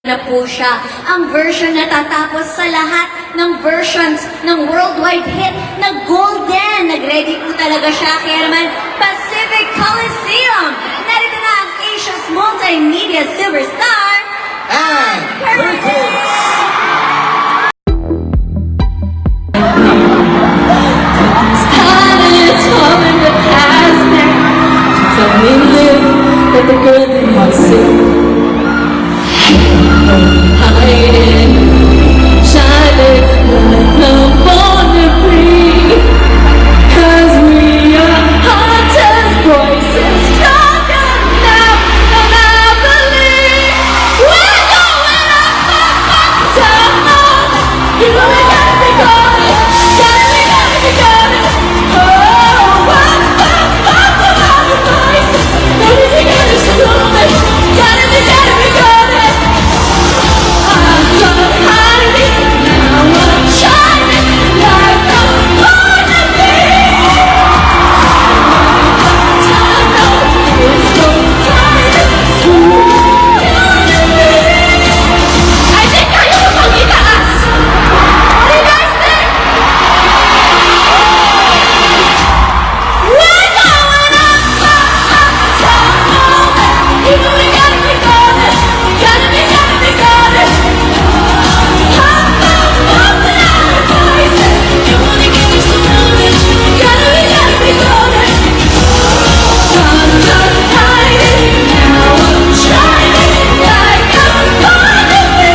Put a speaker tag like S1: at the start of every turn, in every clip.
S1: na po siya. Ang version na tatapos sa lahat ng versions ng worldwide hit na Golden. Nag-ready po talaga siya. Kaya naman, Pacific Coliseum. Narito na ang Asia's multimedia superstar,
S2: And Curtis!
S3: But the girl did not sing. Hiding, shining like a born free. 'Cause we are hottest voices, stronger now than I believe. We're going up, down. You know we gotta be going, gotta be going. Oh, up, the voices. Don't you think I'm just moving? Gotta be going. I'm done hiding, now I'm shining like a born to be. Time knows it's so bright. Who gonna be? I think kayo mag-itaas. What do you guys think? We're going up, down. You know we gotta be going, gotta be going. Up, down, voices. You wanna get me some knowledge, gotta be going. I'm done hiding, now I'm shining like I'm gonna be.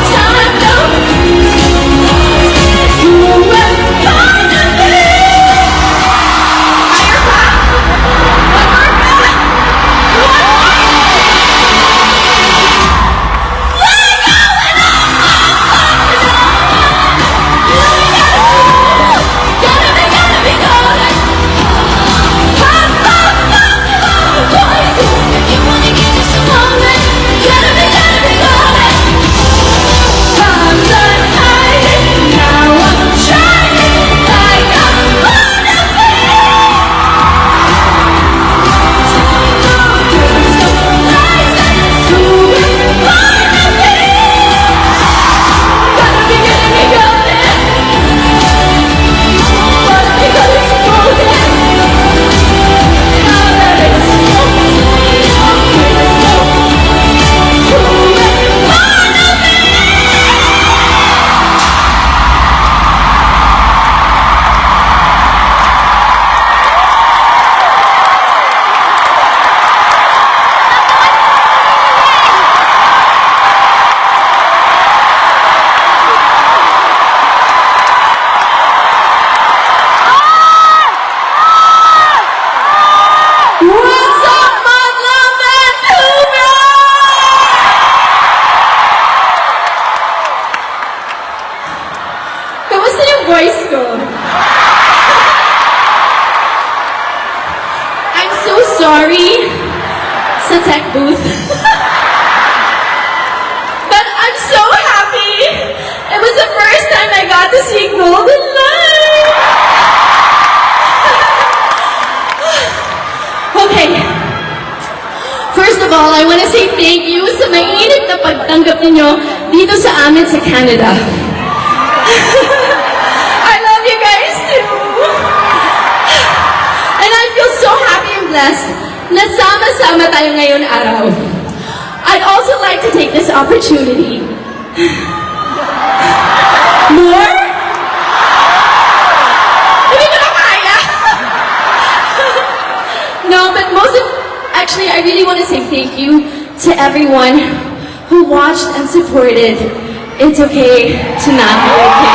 S3: Time knows who we're gonna be. Higher back, one more back, one more. We're going gotta be going. Voices. You wanna get me some knowledge, gotta be going. I'm done hiding, now I'm shining like I'm gonna be. Who we're gonna be. Gotta be getting me going. But because it's golden, now that it's golden, who we're gonna be. What's up, Madlang Vancouver? Kamusta yung voice ko? I'm so sorry sa tech booth. But I'm so happy. It was the first time I got to see Golden Light. Okay. First of all, I want to say thank you sa mainit na pagtanggap ninyo dito sa amin sa Canada. I love you guys too. And I feel so happy and blessed na sama-sama tayo ngayon araw. I'd also like to take this opportunity. More? Hindi ko na kaya. No, but actually, I really want to say thank you to everyone who watched and supported It's Okay to Not Be Okay.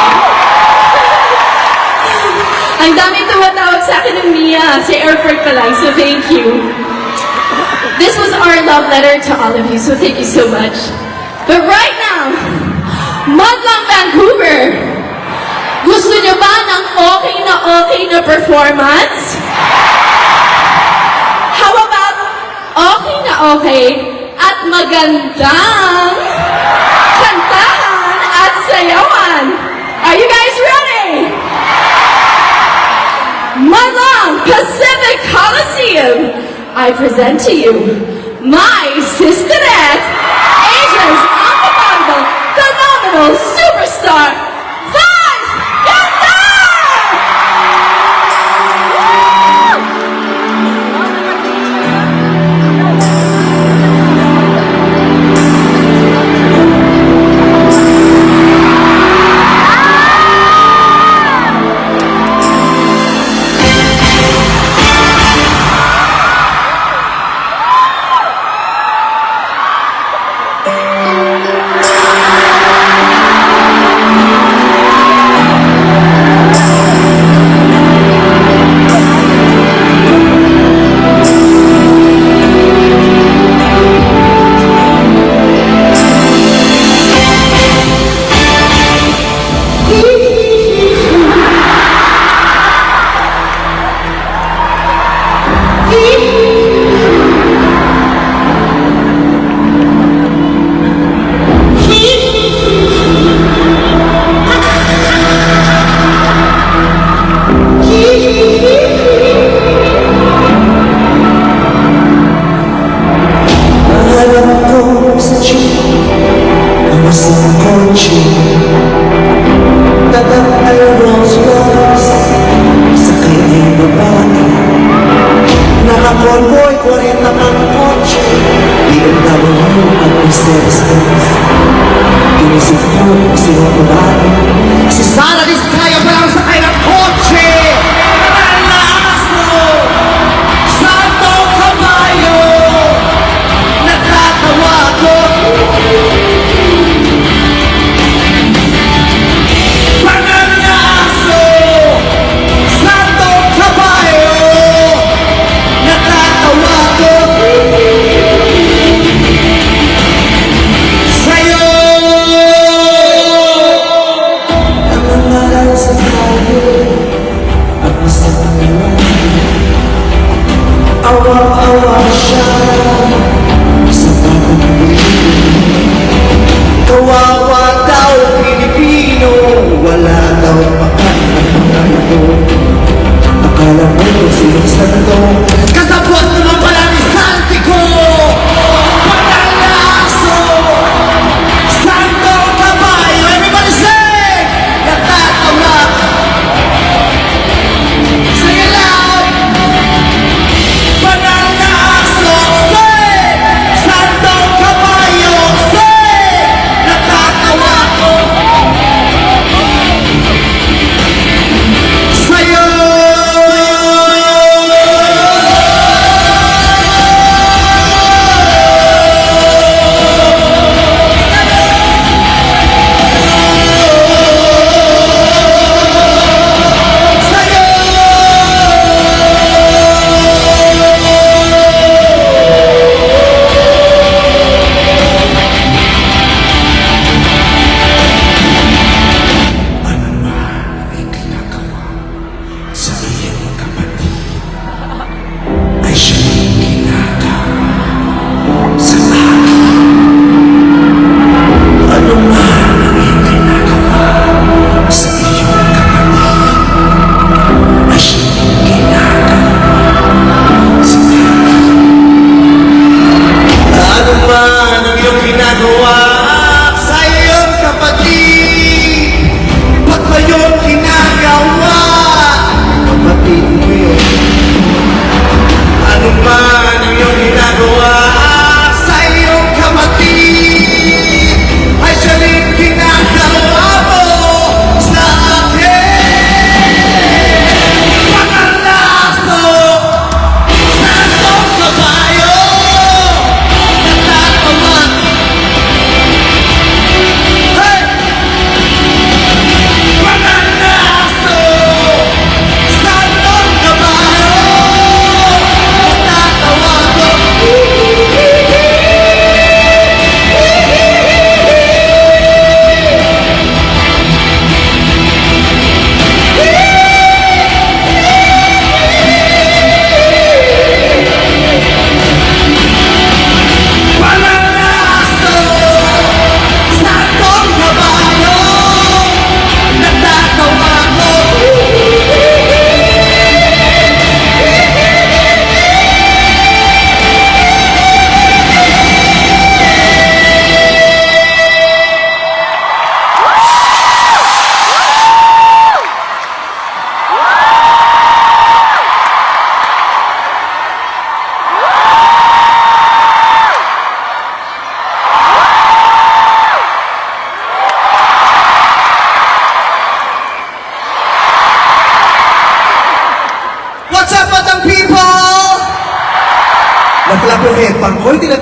S3: Ang daming tumatawag sa akin ng Mia sa airport pa lang, so thank you. This was our love letter to all of you, so thank you so much. But right now, Madlang Vancouver, gusto niyo ba ng okay na performance? How about okay at magandang kantahan at sayawan? Are you guys ready? Madlang Pacific Coliseum, I present to you my sister.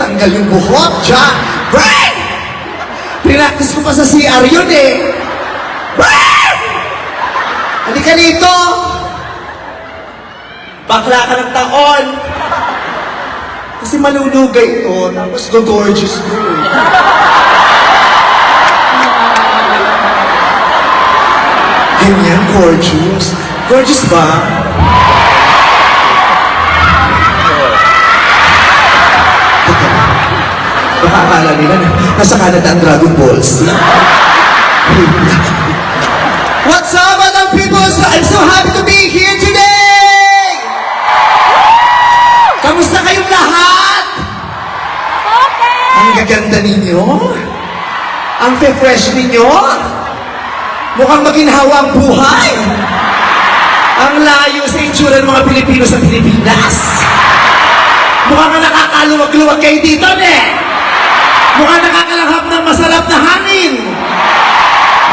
S2: tanggal yung buhok. Diyan. Right! Pinaktis ko pa sa CR yun eh. Right! Halika dito. Bakla ka ng taon. Kasi malulugay ito, tapos go-gorgeous ko. Ganyan, gorgeous. Gorgeous ba? Baka akala nila na nasa Canada ang Dragon Balls. What's up, Madam People? I'm so happy to be here today! Kamusta kayong lahat? Ang gaganda ninyo? Ang fresh ninyo? Mukhang maginhawa ang buhay. Ang layo sa itsura ng mga Pilipino sa Pilipinas. Mukhang nakakaluwag-luwag kayo dito, ne? Mukhang nakakalanghap ng masarap na hangin.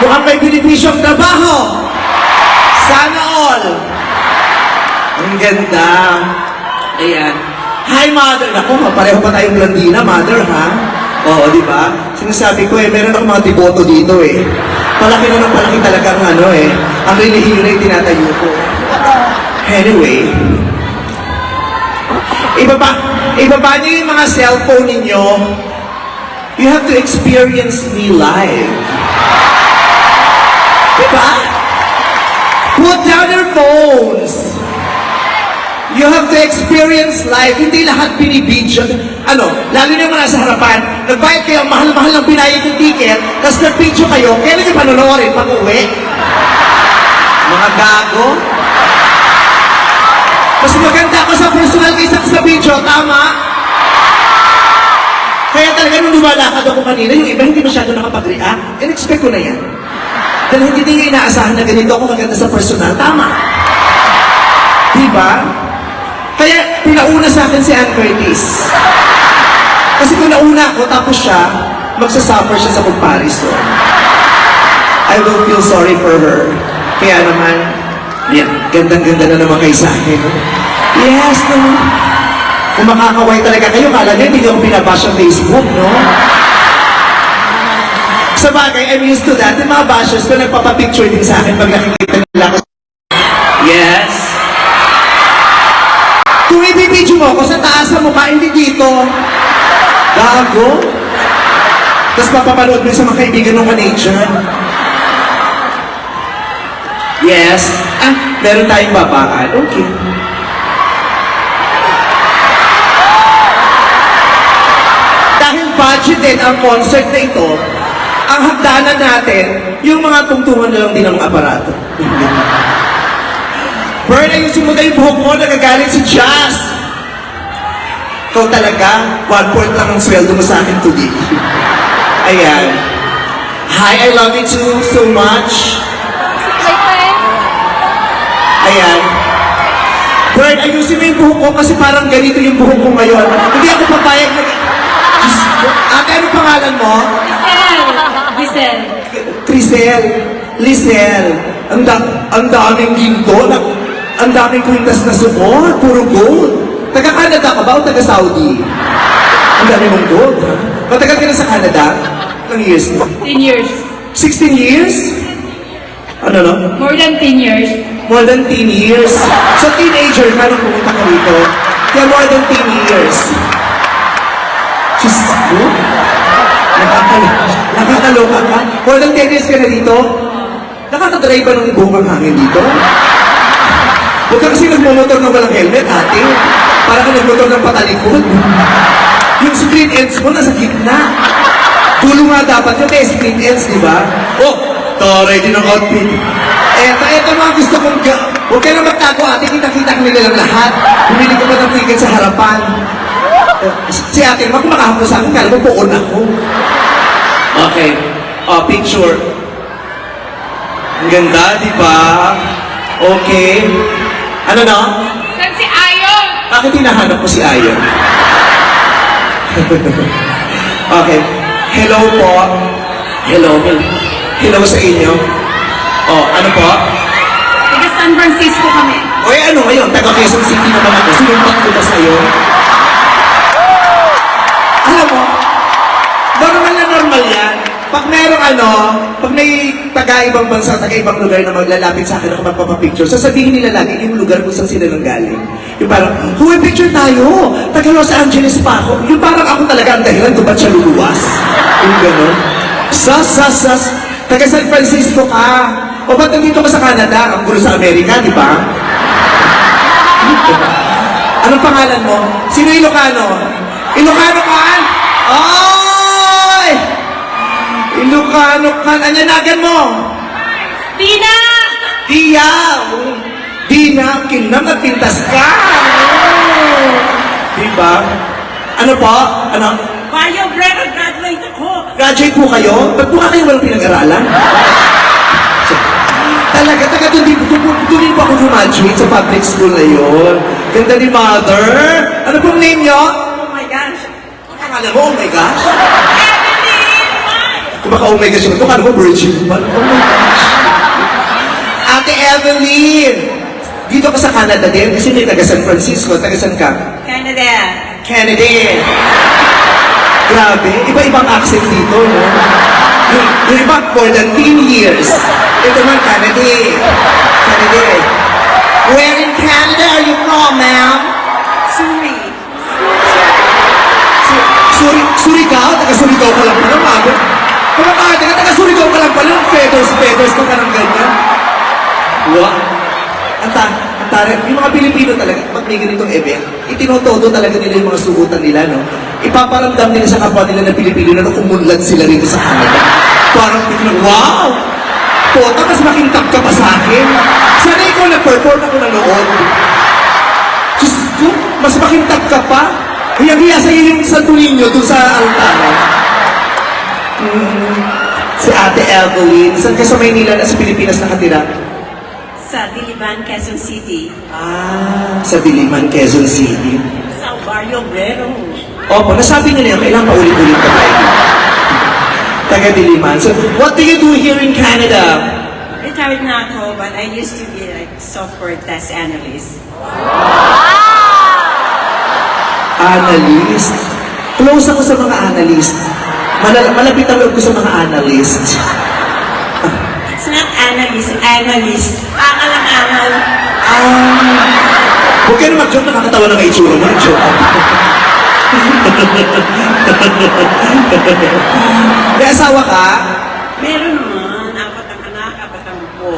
S2: Mukhang may benepisyong trabaho. Sana all. Ang ganda. Ayan. Hi, Mother. Naku, pareho pa tayong blandina, Mother, ha? Oo, di ba? Sinasabi ko meron akong mga tiboto dito eh. Palaki na ng palaki talaga ang ano eh. Ang rinihiri, tinatayo ko. Anyway. Ibaba niyo yung mga cellphone ninyo. You have to experience me live. Diba? Put down your phones. You have to experience life. Hindi lahat binibidyo. Ano, lalo na yung mga nasa harapan, nagbayad kayo ang mahal-mahal ng binayad ng ticket, tapos nag-video kayo, kailan nyo panonorin pag-uwi? Mga gago. Mas maganda ako sa personal kaysa sa video, tama? Kaya talaga nung lumalakad ako kanina, yung iba hindi masyado nakapag-react. In-expect ko na yan. Dahil hindi nila inaasahan na ganito ako maganda sa personal. Tama. Diba? Kaya pinauna sa akin si Ann Curtis. Kasi kung nauna ako, tapos siya, magsasuffer siya sa comparison. I will feel sorry for her. Kaya naman, yan, gandang-ganda na naman kayo sa akin. Yes, no. Kung makakaway talaga kayo, kala niya, hindi niyo ako binabash sa Facebook, no? Sa bagay, I'm used to that. Yung mga bashers ko, nagpapapicture din sa akin pag nakikita nila ako. Yes. Kung ibibidyo mo ako sa taas sa mukha, hindi dito. Gago. Tapos papapanood mo sa mga kaibigan ng Canadian. Yes. Meron tayong babakan. Okay. Dahil budgeted ang concert na ito, ang hagdanan natin, yung mga tungtungan na lang din ng aparato. Bern, ayusin mo na yung buhok mo, nagagalit si Jazz. Ikaw talaga, 1 lang ang sweldo mo sa akin today. Ayan. Hi, I love you too so much. Ayan. Bern, ayusin mo yung buhok ko kasi parang ganito yung buhok ko ngayon. Hindi ako papayag na... Ate, ano pangalan mo?
S3: Listen.
S2: Trisel. Lisel. Ang daming ginto. Ang daming kwintas na support. Puro gold. Taga-Canada ka ba o taga-Saudi? Ang dami mong gold. Matagal ka na sa Canada? Ilang years mo?
S3: 10 years.
S2: 16 years? Ano no?
S3: More than 10 years.
S2: More than 10 years. So teenager ka nung pumunta ka rito. Kaya more than 10 years. Diyos ko. Nakakaloka ka. More than 10 years ka na dito. Nakakadrive ba ng buhok ang hangin dito? Huwag ka kasi nagmumotor ng walang helmet, ate. Para ka nagmotor ng patalikod. Yung screen ends mo nasa gitna. Dulo nga dapat yun, screen ends, di ba? Oh, taray din ang outfit. Eto mga gusto kong... Huwag ka na magtago, ate. Kita-kita ka nila lang lahat. Bumili ko pa ng ticket sa harapan. Si ate, kung makahapos sa akin, kala mo poon ako. Okay. Picture. Ang ganda, di ba? Okay. Ano na?
S3: Saan si Ayon?
S2: Bakit hinahanap mo si Ayon? Okay. Hello po. Hello. Hello sa inyo. Oh, ano po?
S3: Taga San Francisco kami.
S2: Oy, ano ngayon? Taga Quezon City naman ako. Sinumpat ko ba sa'yo? pag merong pag may taga-ibang bansa, taga-ibang lugar na maglalapit sa akin ako magpapapicture, sasabihin nila lagi yung lugar kung saan sila nanggaling. Yung parang, huwag picture tayo! Taga Los Angeles pa ako. Yung parang ako talaga ang dahilan kung ba't siya luluwas. Yung gano'n. Taga San Francisco ka. O ba't nandito ka sa Canada? Ang gulo sa Amerika, di ba? Anong pangalan mo? Sino Ilocano? Ilocano ka? Ay! Ilocano ka. Anyanagan mo?
S1: Tina!
S2: Tia! Dina, kinang at pintas ka! Diba? Ano po? Ano?
S1: Mario Brero, graduate ako!
S2: Graduate po kayo? Ba't po kayo walang pinag-aralan? Talaga, doon po ako graduate sa public school na yun. Ganda ni Mother. Ano pong name niyo?
S1: Oh my gosh!
S2: Ang pangalan mo, oh my gosh? Kung baka oh my gosh, ito kano mo virgin pa? Oh my gosh. Ate Evelyn! Dito ka sa Canada din? Kasi may taga San Francisco. Taga saan ka?
S1: Canada!
S2: Canada! Grabe, iba-ibang accent dito, no? Yung iba, more than 10 years. Ito man, Canada. Canada. Where in Canada are you from, ma'am?
S1: Suri!
S2: Surigao? Taga-Surigao ka lang pala, mago. Taga-Surigao ka lang pala, feathers ka pa ng ganyan. Wow. Ang tarik, yung mga Pilipino talaga, pag may ganitong event, itinotodo talaga nila yung mga sugutan nila, no? Ipaparamdam nila sa kapwa nila na Pilipino na umunlad sila rito sa Canada. Parang biglang, wow! Pota, mas makintab ka pa sa akin. Sana ikaw nag-perform ako nanood. Diyos ko, mas makintab ka pa. Hiyang-hiya sa'yo yung santuin nyo dun sa altara. Si Ate Evelyn, saan ka sa Maynila na sa Pilipinas nakatira?
S1: Sa Diliban, Quezon City.
S2: Sa Diliman, Quezon City.
S1: Sa Mario Brero.
S2: Opo, nasabi nila yun, kailangan paulit-ulit ka tayo. Taga Diliman. So, what do you do here in Canada?
S1: Retired na ako, but I used to be like software test analyst.
S2: Analyst. Close ako sa mga analyst. Malapit ang loob ko sa mga analyst.
S1: It's not analyst. Angal ang angal.
S2: Huwag ka na mag-joke, nakakatawa na itsura mo. Nag-joke ako. May asawa ka?
S1: Meron man, 4 ang anak, 4 ang apo.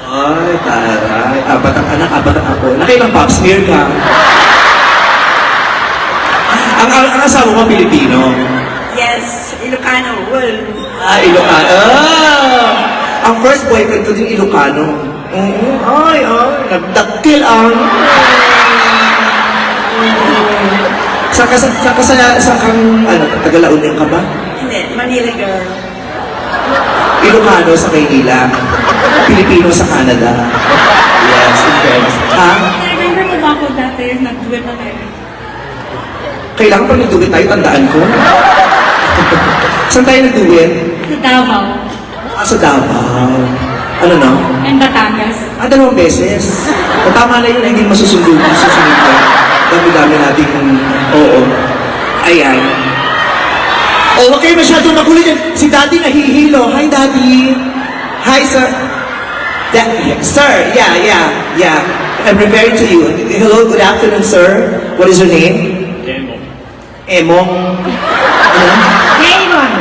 S2: Ay, taray. 4 ang anak, 4 ang apo. Nakailang pap smear ka? Ang asawa mo, Pilipino?
S1: Yes, Ilocano, well.
S2: Ilocano. Ang first boyfriend ko din Ilocano. Ay, nagdaktil ang... Saan kang, Tagalaunin ka ba?
S1: Hindi, Manila girl.
S2: Ilocano sa Maynila. Pilipino sa Canada. Yes, in fairness. Ha?
S1: Remember mo ba ako dati nag-duet na tayo?
S2: Kailangan pa nag-duet tayo, tandaan ko. Saan tayo nag-duet?
S1: Sa Davao.
S2: Sa Davao. Ano no?
S1: And Batangas.
S2: 2 beses. O tama na yun, hindi masusunod ka. Dami-dami natin oo. Ayan. O, huwag kayo masyadong magulit yan. Si Daddy nahihilo. Hi, Daddy. Hi, sir. Sir, yeah. I'm referring to you. Hello, good afternoon, sir. What is your name? Emong. Ano?
S1: Raymond.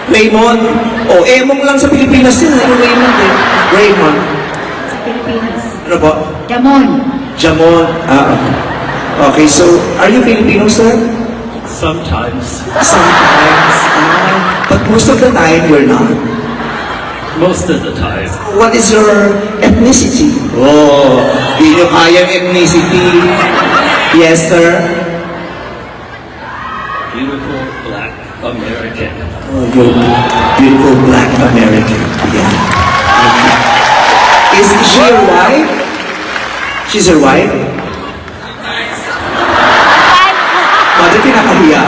S2: Raymond. Oh, Emong lang sa Pilipinas yun. Ano Raymond eh? Raymond.
S1: Sa Pilipinas.
S2: Ano po?
S1: Jamon.
S2: Jamon. Okay, so, are you Filipino, sir?
S4: Sometimes.
S2: Sometimes. But most of the time, you're not.
S4: Most of the time.
S2: What is your ethnicity? Oh, di nyo kayang ethnicity. Yes, sir.
S4: Beautiful black American.
S2: Oh, you're beautiful black American. Yeah. Okay. Is she your wife? She's your wife? Mother, pinakahiya.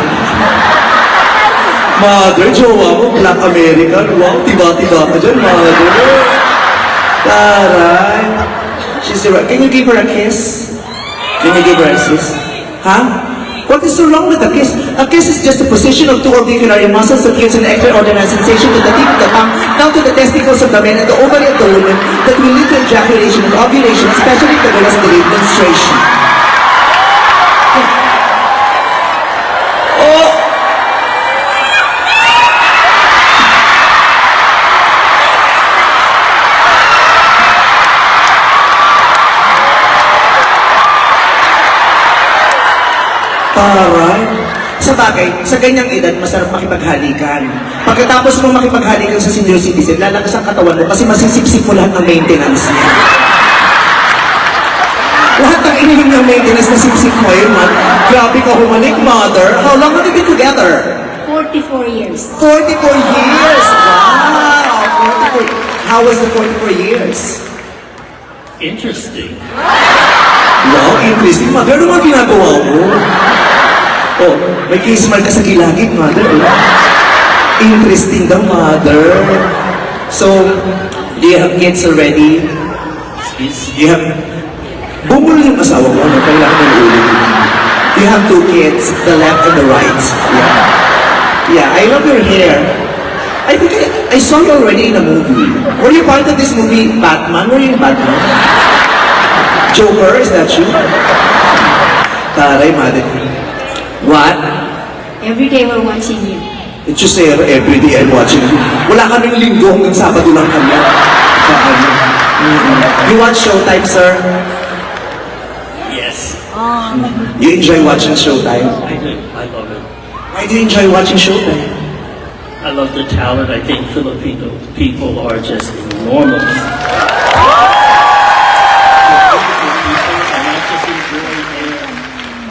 S2: Mother, jowa mo, black American. Wow, tiba-tiba ka dyan, mother. Taray. She's your wife. Can you give her a kiss? Can you give her a kiss? Ha? What is so wrong with a kiss? A kiss is just a position of two auricular muscles that gives an extraordinary sensation to the tip of the tongue, down to the testicles of the man and the ovary of the woman that will lead to ejaculation and ovulation, especially if the girl has delayed menstruation. Oh! Alright. Sa bagay, sa ganyang edad, masarap makipaghalikan. Pagkatapos mo makipaghalikan sa senior citizen, lalakas ang katawan mo kasi masisipsip mo lahat ng maintenance niya. Lahat ng ininom ng maintenance na sipsip mo yun, man. Grabe ka humalik, mother. How long have you been together?
S1: 44 years.
S2: 44 years! Wow! 44. How was the 44 years?
S4: Interesting.
S2: Wow, interesting, mother. Ano mga ginagawa mo? Oh, may kiss mark ka sa gilagid, mother. Interesting daw, mother. So, do you have kids already?
S4: Is
S2: You have... Bumul yung asawa mo, no? Kailangan ng ulit. You have two kids, the left and the right. Yeah. Yeah, I love your hair. I think I saw you already in a movie. Were you part of this movie, Batman? Were you in Batman? Joker, is that you? Taray, mother. What?
S1: Every day we're watching you.
S2: It's just say every day I'm watching you. Wala kaming linggo hanggang Sabado lang kami. You watch Showtime, sir?
S4: yes,
S2: You enjoy watching Showtime?
S4: I do. I love it.
S2: Why do you enjoy watching Showtime?
S4: I love the talent. I think Filipino people are just enormous. And I just enjoy their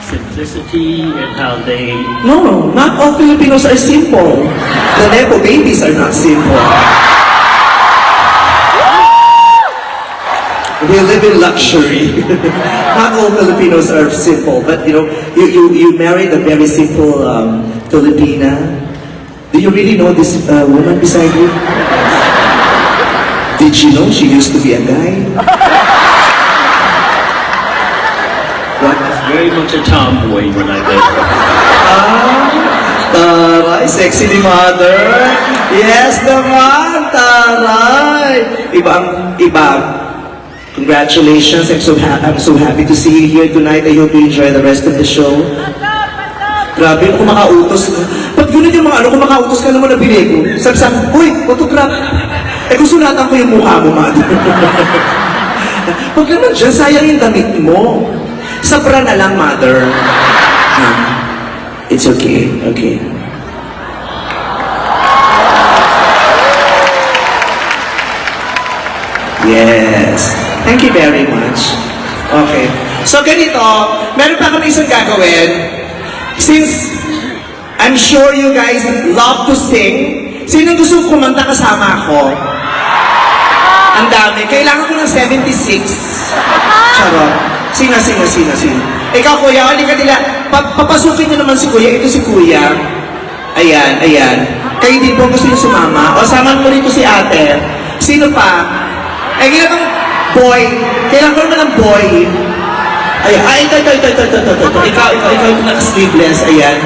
S4: simplicity and how they
S2: No, not all Filipinos are simple. The Nepo babies are not simple. We live in luxury. Not all Filipinos are simple, but you know, you married a very simple Filipina. Do you really know this woman beside you? Did you know she used to be a guy? What?
S4: very much a tomboy when I met her.
S2: Taray, sexy ni mother. Yes naman, taray. Iba. Congratulations. I'm so happy to see you here tonight. I hope you enjoy the rest of the show. Grabe, kumakautos. Pag yun yung mga kumakautos ka naman na biligo. Sabi, uy, photograph. Eh kung sunatan ko yung mukha mo, mother. Pag naman dyan, sayang yung damit mo. Sabra na lang, mother. It's okay, okay. Yes. Thank you very much. Okay. So ganito, meron pa kami isang gagawin. Since I'm sure you guys love to sing, sino gusto kumanta kasama ako? Ang dami. Kailangan ko ng 76. Charot. Sino? Ikaw, kuya, halika nila. Papasukin niyo naman si kuya. Ito si kuya. Ayan. Kayo din po gusto niyo sumama. O, saman mo rito si ate. Sino pa? Eh, kailangan ng boy. Kailangan ko naman ng boy. Ayan. Ito. Ikaw yung naka-sleeveless. Ayan.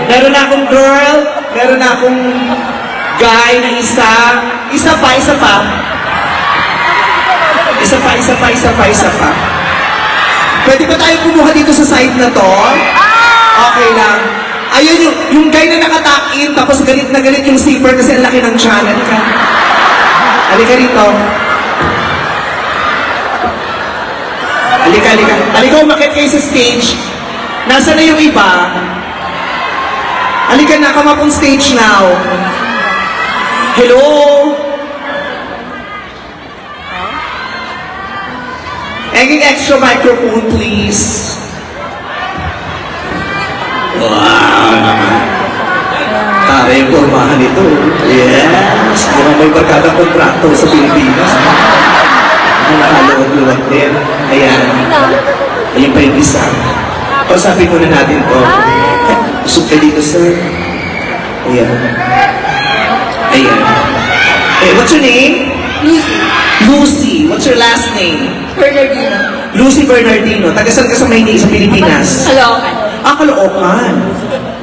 S2: Meron na akong girl. Meron na akong guy na isa. Isa pa. Pwede ba tayo kumuha dito sa side na to? Okay lang. Ayun yung guy na nakatakin, tapos galit na galit yung zipper kasi ang laki ng tiyan. Halika rito. Halika, umakit kayo sa stage. Nasaan na yung iba? Halika na, come up on stage now. Hello? Eging extra microphone, please. Wow! Tara yung pormahan ito. Yes! Mukhang may barkada kontraktor sa Pilipinas. Nakaluwag-luwag din. Ayan. Ayun pa yung isa. Pausapin muna natin to. Usog ka dito, sir. Ayan. Eh, what's your name?
S3: Lucy.
S2: Lucy, what's your last name?
S3: Bernardino.
S2: Lucy Bernardino. Tagasan ka sa Maynila, sa Pilipinas?
S3: Caloocan.
S2: Caloocan.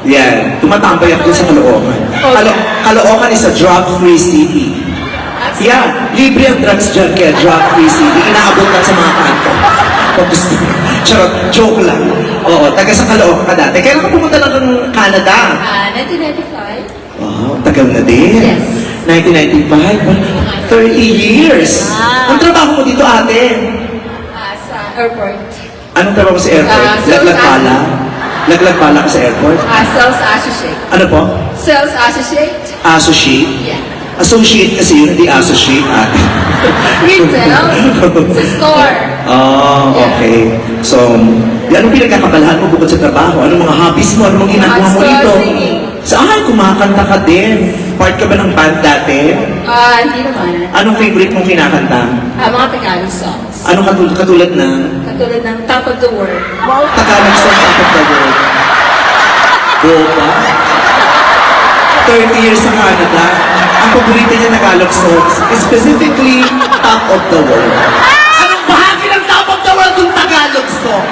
S2: Yan. Tumatambay ako dun sa Caloocan. Caloocan is a drug-free city. Yeah, libre ang drugs dyan, kaya drug-free city. Inaabot lang sa mga kanto. Charot, joke lang. Oo, taga sa Caloocan ka dati. Kailan ka pumunta lang ng Canada?
S3: 1995.
S2: Wow, tagal na din.
S3: Yes.
S2: 1995, 30 years. Ang trabaho mo dito, ate?
S3: Sa airport.
S2: Anong trabaho mo sa airport?
S3: Sales
S2: Laglag pala? Laglag pala ka sa airport?
S3: Sales associate.
S2: Ano po?
S3: Sales associate?
S2: Associate?
S3: Yeah.
S2: Associate kasi yun, hindi associate, ate.
S3: Retail? Sa store.
S2: Oh, okay. So, anong pinagkakabalahan mo bukod sa trabaho? Anong mga hobbies mo? Anong mga ginagawa mo dito?
S3: Singing.
S2: Saan? Kumakanta ka din. Part ka ba ng band dati?
S3: Hindi naman.
S2: Anong favorite mong kinakanta?
S3: Mga Tagalog songs.
S2: Anong katulad ng
S3: Katulad ng Top of the World.
S2: Tagalog song Top of the World? Boba? 30 years sa Canada, ang paborito niya Tagalog songs, specifically Top of the World. Anong bahagi ng Top of the World kung Tagalog song?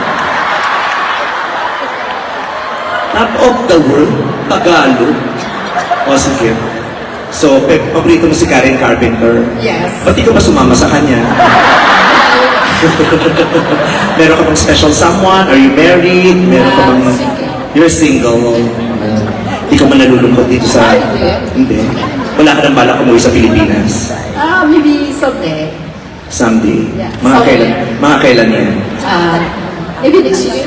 S2: Top of the World? Tagalog? O sige. So, paborito mo si Karen Carpenter?
S3: Yes.
S2: Ba't di ka ba sumama sa kanya? Meron ka bang special someone? Are you married? Meron ka bang...
S3: Single.
S2: You're single. Hindi ka man nalulungkot dito sa... Hindi. Wala ka nang balak umuwi sa Pilipinas.
S3: Maybe someday.
S2: Someday.
S3: Yeah,
S2: Mga
S3: somewhere.
S2: kailan? Mga kailan yan?
S3: Maybe next year.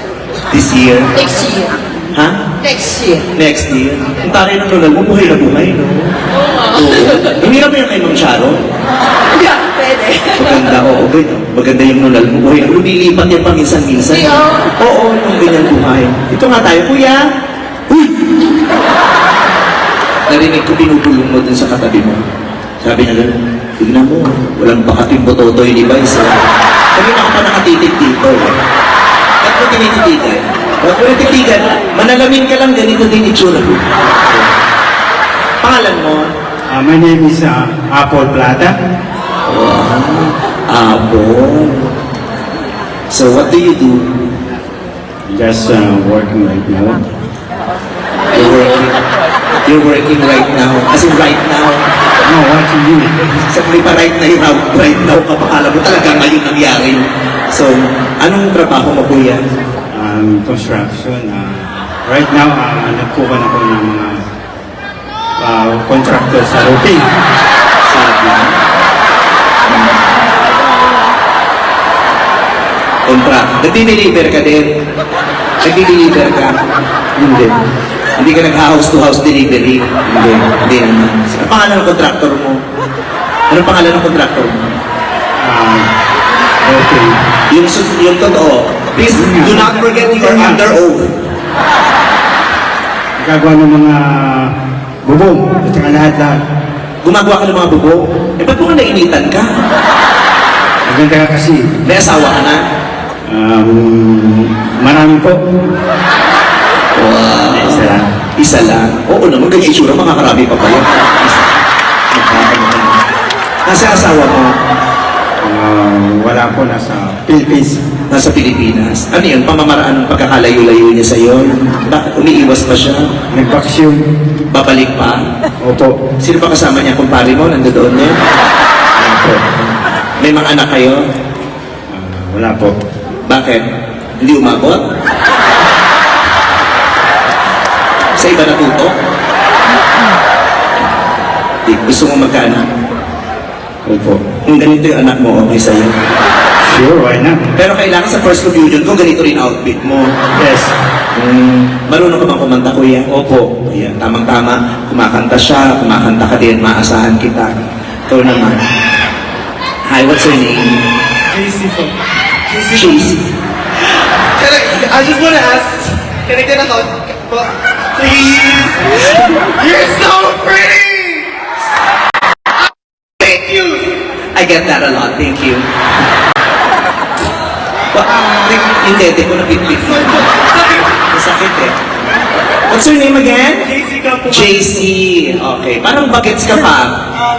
S2: This year?
S3: Next year.
S2: Ha?
S3: Next year.
S2: Next year? Ang taray ng Ronald mo, buhay na buhay, no? Oo. Hindi na ba yung kay Ma'am Sharon?
S3: Yeah, pwede.
S2: Maganda, oo. Maganda yung Ronald mo, buhay. Lumilipat yan paminsan-minsan.
S3: Hindi, oo.
S2: Oo, yung ganyan buhay. Ito nga tayo, kuya. Uy! Narinig ko binubulong mo dun sa katabi mo. Sabi niya gano'n, tignan mo, walang bakating bototoy device. Kanina ako pa nakatitig dito. Ba't mo tinititigan? Ba't mo tinititigan? Manalamin ka lang, ganito din itsura mo. Pangalan mo?
S5: My name is Apple Plata.
S2: Apple. So what do you do?
S5: Just working right now.
S2: You're working right now. As in right now.
S5: No, watching you.
S2: Sabi pa right now, right now ka pa. Alam mo talaga ngayon nangyari. So, anong trabaho mo, kuya?
S5: Construction. Right now, nagkuhan ako ng mga contractor sa roofing.
S2: Sabi. Contract. Nagdi-deliver ka din? Nagdi-deliver ka?
S5: Hindi.
S2: Hindi ka nag-house-to-house delivery? Hindi. Hindi naman. Ano pangalan ng contractor mo? Anong pangalan ng contractor mo?
S5: Okay.
S2: Yung totoo. Please, do not forget you are under oath.
S5: Nagagawa ng mga bubong at saka lahat-lahat.
S2: Gumagawa ka ng mga bubong. Eh, ba't mo ka nainitan ka?
S5: Maganda ka kasi.
S2: May asawa ka na?
S5: Marami po.
S2: Wow.
S5: Isa lang.
S2: Isa lang. Oo naman, ganyan itsura, makakarami pa pala. Nasa asawa mo?
S5: Wala po nasa Philippines.
S2: Nasa Pilipinas. Ano yun? Pamamaraan ng pagkakalayo-layo niya sa'yo? Bakit umiiwas pa siya?
S5: Nag-vaccine.
S2: Babalik pa?
S5: Opo.
S2: Sino ba kasama niya? Kumpare mo? Nandoon niya?
S5: Opo.
S2: May mga anak kayo?
S5: Wala po.
S2: Bakit? Hindi umabot? Sa iba natuto? Di, gusto mo magkaanak?
S5: Opo.
S2: Kung ganito yung anak mo, okay sa'yo.
S5: Sure, why not?
S2: Pero kailangan sa first communion ko, ganito rin outfit mo.
S5: Yes.
S2: Marunong ka bang kumanta, kuya? Opo. Ayan, tamang-tama. Kumakanta siya, kumakanta ka din, maasahan kita. Ito naman. Hi, what's your name?
S6: JC po.
S2: JC.
S6: I just want to ask, can I get a hug? Please. You're so pretty. Thank you.
S2: I get that a lot, thank you. Yung dede ko na bit-bit. Masakit eh. What's your name again?
S6: JC Campo.
S2: JC. Okay. Parang bagets ka pa.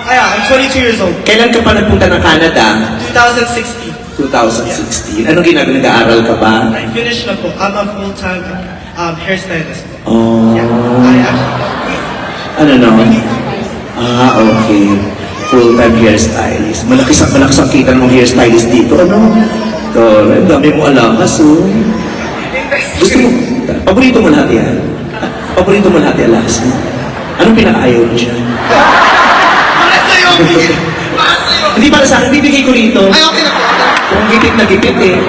S6: I'm 22 years old.
S2: Kailan ka pa nagpunta ng Canada?
S6: 2016.
S2: 2016. Anong ginagawa? Nag-aaral ka ba?
S6: I finished na po. I'm a full-time hairstylist po.
S2: Oh.
S6: Yeah. I actually...
S2: Ano no? Ah, okay. Full-time hairstylist. Malakas ang kita ng mga hairstylist dito. Ano? Ito, ang dami mo alahas, oh. Gusto mo? Paborito mo lahat yan? Paborito mo lahat yung alahas mo? Anong pinaka-ayaw mo dyan?
S6: Para sa'yo, Miguel! Para sa'yo!
S2: Hindi para sa akin, bibigay ko rito.
S6: Ay, okay na po.
S2: Kung gipit na gipit eh.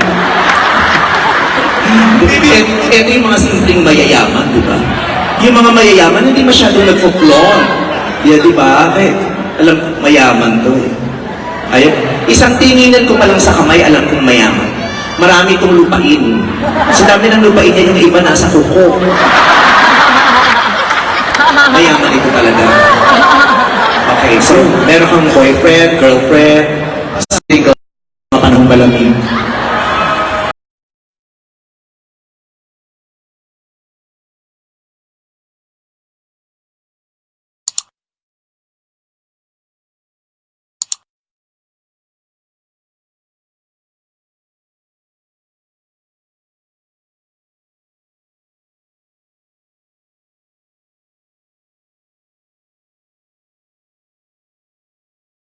S2: Ito yung mga simpleng mayayaman, di ba? Yung mga mayayaman, hindi masyadong nagpo-flaunt. Yeah, di ba? Eh, alam, mayaman to eh. Ayun, isang tinginan ko pa lang sa kamay, alam kong mayaman. Marami itong lupain. Sa dami ng lupain niya, yung iba nasa kuko. Mayaman ito talaga. Okay, so, meron kang boyfriend, girlfriend, single, mga panahong malamig.